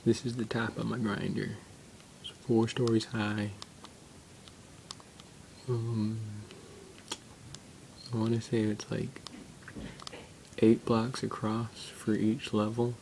this is the top of my grinder. It's 4 stories high. I want to say it's like 8 blocks across for each level.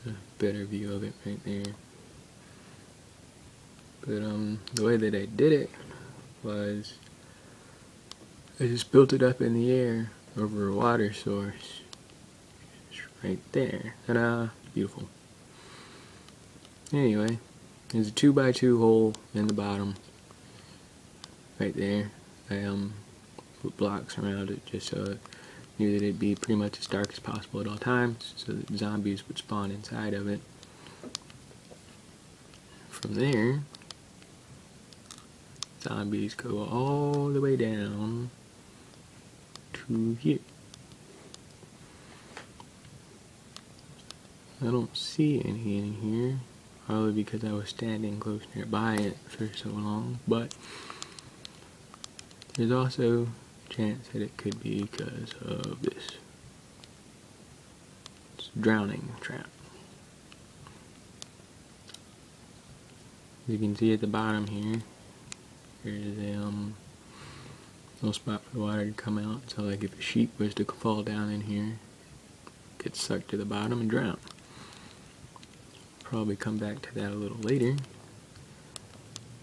A better view of it right there. But the way that I did it was I just built it up in the air over a water source. Just right there. Ta-da! Beautiful. Anyway, there's a 2x2 hole in the bottom. Right there. I put blocks around it just so I knew that it'd be pretty much as dark as possible at all times, so that zombies would spawn inside of it. From there, zombies go all the way down to here. I don't see any in here, probably because I was standing close nearby it for so long, but there's also a chance that it could be because of this. It's a drowning trap. As you can see at the bottom here, there's a little spot for the water to come out, so like if a sheep was to fall down in here, it gets sucked to the bottom and drown. Probably come back to that a little later,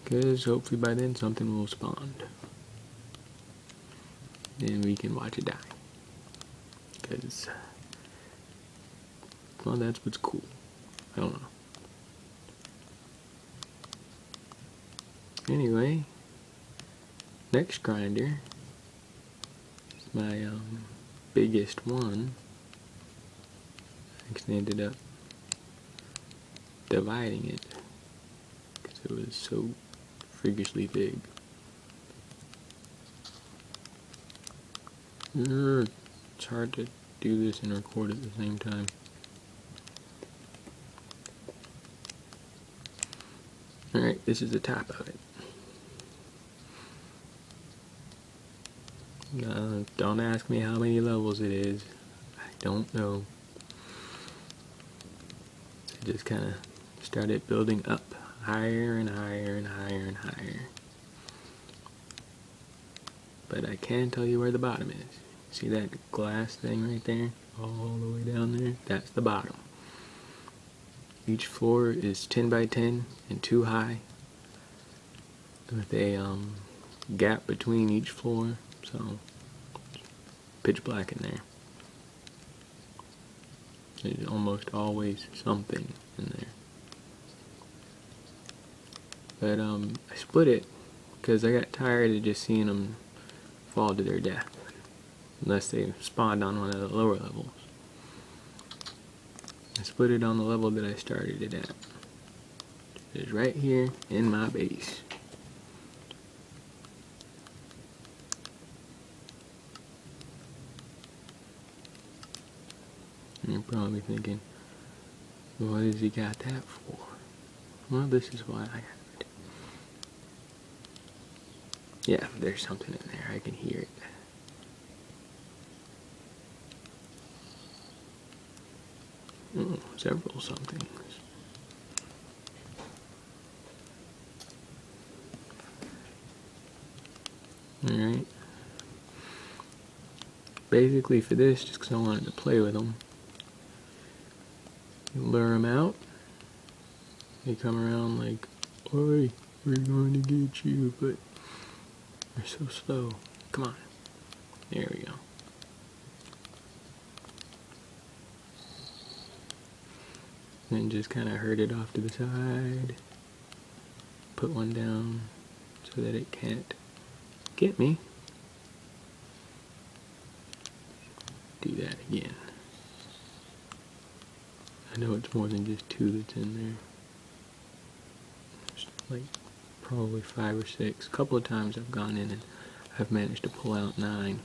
because hopefully by then something will spawn. Then we can watch it die. Because, well, that's what's cool. I don't know. Anyway, next grinder is my biggest one. I actually ended up dividing it because it was so freakishly big. It's hard to do this and record at the same time. Alright, this is the top of it. Don't ask me how many levels it is. I don't know. I just kind of started building up higher and higher and higher and higher. But I can tell you where the bottom is. See that glass thing right there? All the way down there? That's the bottom. Each floor is 10 by 10 and 2 high, with a gap between each floor, so pitch black in there. There's almost always something in there. But I split it because I got tired of just seeing them fall to their death, unless they spawned on one of the lower levels. I split it on the level that I started it at. It is right here in my base. And you're probably thinking, what has he got that for? Well, this is why I have it. Yeah, there's something in there. I can hear it. Oh, several somethings. Alright. Basically for this, just because I wanted to play with them, you lure them out, they come around like, oi, we're going to get you, but they're so slow. Come on. There we go. Then just kind of herd it off to the side. Put one down so that it can't get me. Do that again. I know it's more than just 2 that's in there. There's like probably 5 or 6. A couple of times I've gone in and I've managed to pull out 9.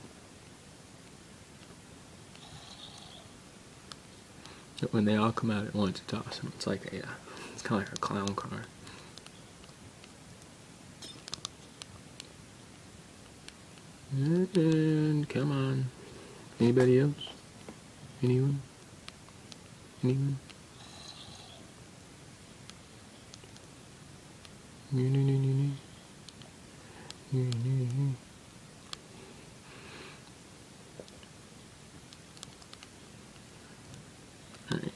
But when they all come out at once, it's awesome. It's like a, it's kind of like a clown car. And come on. Anybody else? Anyone? Anyone? Alright.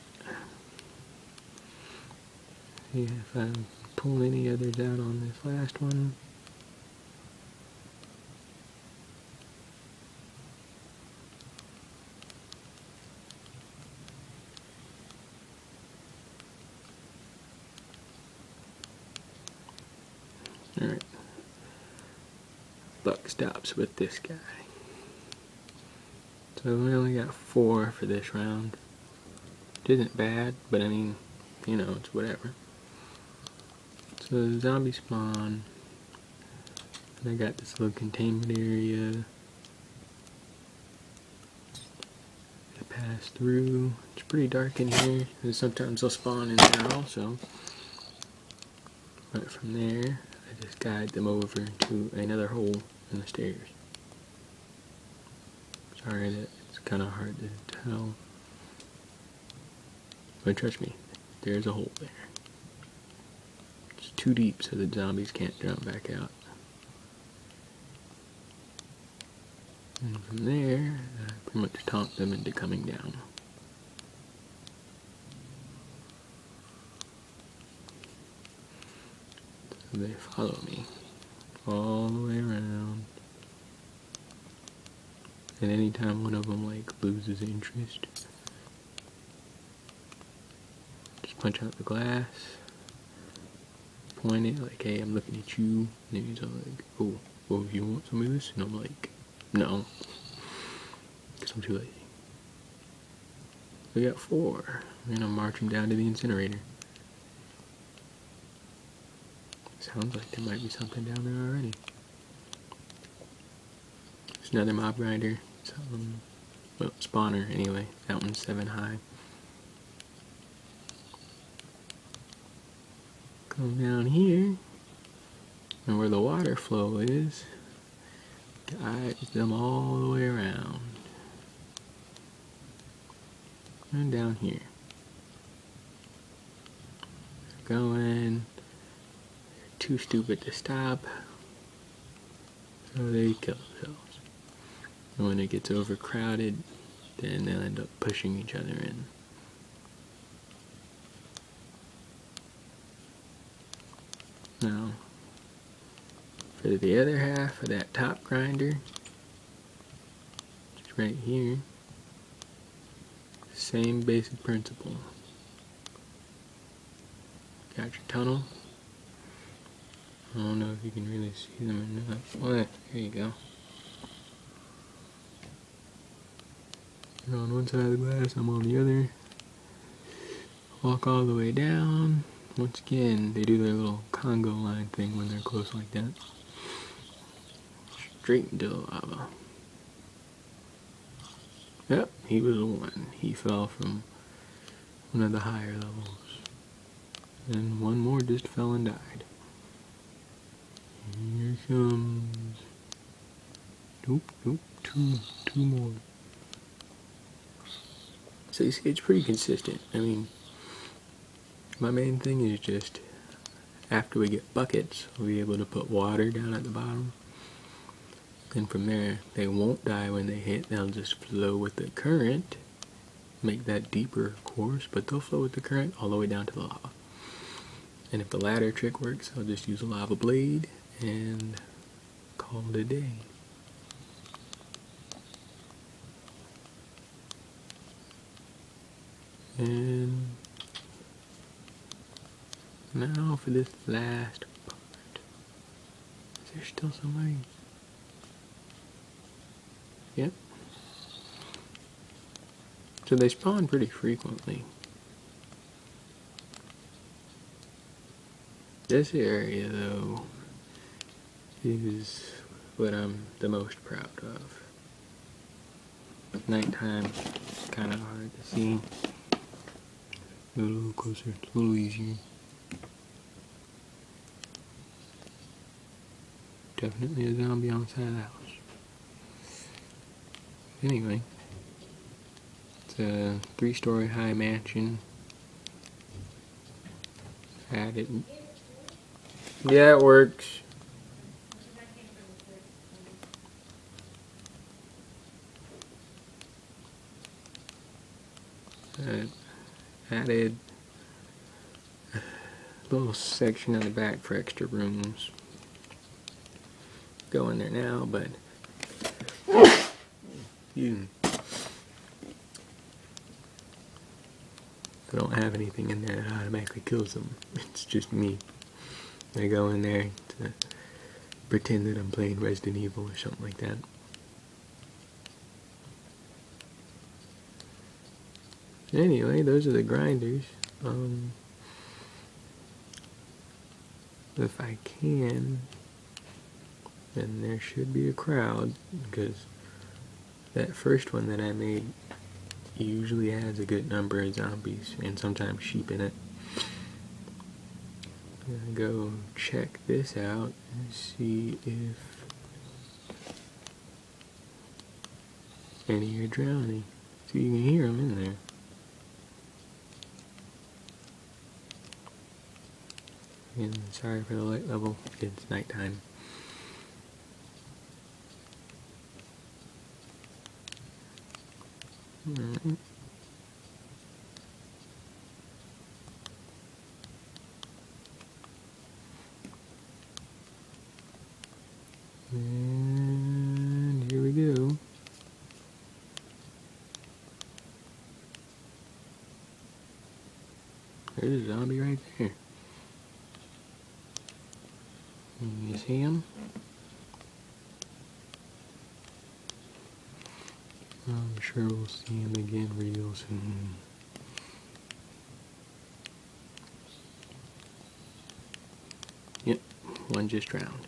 See if I pull any others out on this last one. Alright. Buck stops with this guy. So we only got 4 for this round. It isn't bad, but I mean, you know, it's whatever. So zombie spawn. And I got this little containment area. I pass through. It's pretty dark in here, and sometimes they'll spawn in there also. But from there, I just guide them over to another hole in the stairs. Sorry that it's kind of hard to tell. But trust me, there's a hole there. It's too deep so the zombies can't jump back out. And from there, I pretty much taunt them into coming down. So they follow me all the way around. And anytime one of them like loses interest, just punch out the glass, point it like, hey, I'm looking at you. And he's all like, oh, you want some of this? And I'm like, no, because I'm too lazy. We got 4. We're gonna march them down to the incinerator. Sounds like there might be something down there already. There's another mob grinder. Well, spawner anyway. That one's 7 high. Come down here, and where the water flow is, guide them all the way around. And down here. They're going. They're too stupid to stop, so they kill themselves. And when it gets overcrowded, then they'll end up pushing each other in. Now, for the other half of that top grinder, just right here, same basic principle. Got your tunnel. I don't know if you can really see them or not. Well, there you go. You're on one side of the glass, I'm on the other. Walk all the way down. Once again, they do their little Congo line thing when they're close like that. Straight into the lava. Yep, he was the one. He fell from one of the higher levels. And one more just fell and died. Here comes... Nope, two more. So you see, it's pretty consistent. I mean, my main thing is just, after we get buckets, we'll be able to put water down at the bottom. And from there, they won't die when they hit. They'll just flow with the current. Make that deeper, of course, but they'll flow with the current all the way down to the lava. And if the ladder trick works, I'll just use a lava blade and call it a day. And now for this last part. Is there still somebody? Yep. So they spawn pretty frequently. This area, though, is what I'm the most proud of. Nighttime, it's kind of hard to see. Go a little closer, it's a little easier. Definitely a zombie on the side of the house. Anyway, It's a 3-story high mansion. Added. Yeah, it works. Added a little section on the back for extra rooms. Go in there now, but I don't have anything in there that automatically kills them. It's just me. I go in there to pretend that I'm playing Resident Evil or something like that. Anyway, those are the grinders. If I can, then there should be a crowd, because that first one that I made usually has a good number of zombies and sometimes sheep in it. I'm gonna go check this out and see if any are drowning. So you can hear them in there. And sorry for the light level, it's nighttime. Alright. And here we go. There's a zombie right there. You see him? I'm sure we'll see him again real soon. Yep, one just drowned.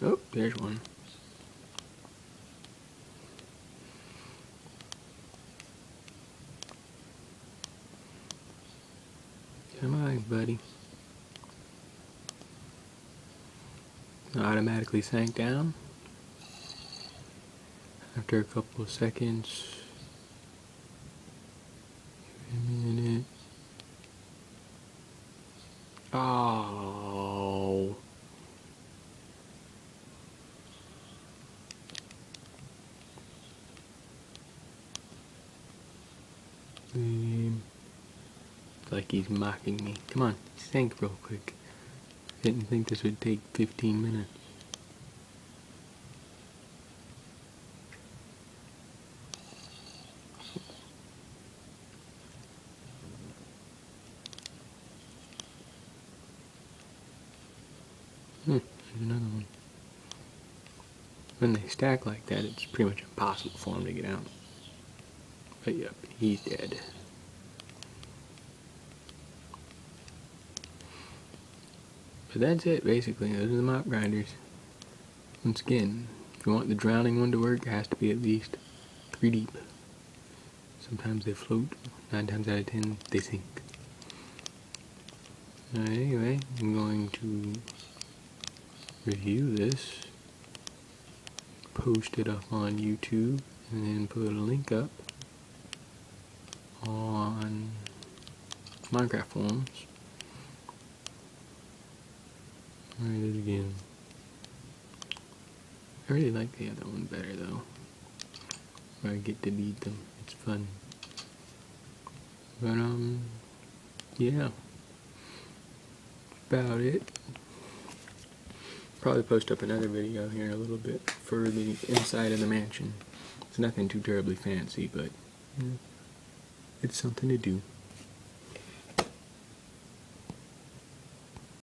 Oh, there's one. Come on, buddy. Automatically sank down. After a couple of seconds. Give me a minute. Oh. Like he's mocking me. Come on, sink real quick. Didn't think this would take 15 minutes. There's another one. When they stack like that, it's pretty much impossible for him to get out. But yep, he's dead. But that's it, basically. Those are the mop grinders. Once again, if you want the drowning one to work, it has to be at least 3 deep. Sometimes they float, 9 times out of 10 they sink. Anyway, I'm going to review this, post it up on YouTube, and then put a link up on Minecraft forums. Alright, it again. I really like the other one better though, where I get to beat them. It's fun. But yeah, that's about it. Probably post up another video here in a little bit for the inside of the mansion. It's nothing too terribly fancy, but it's something to do.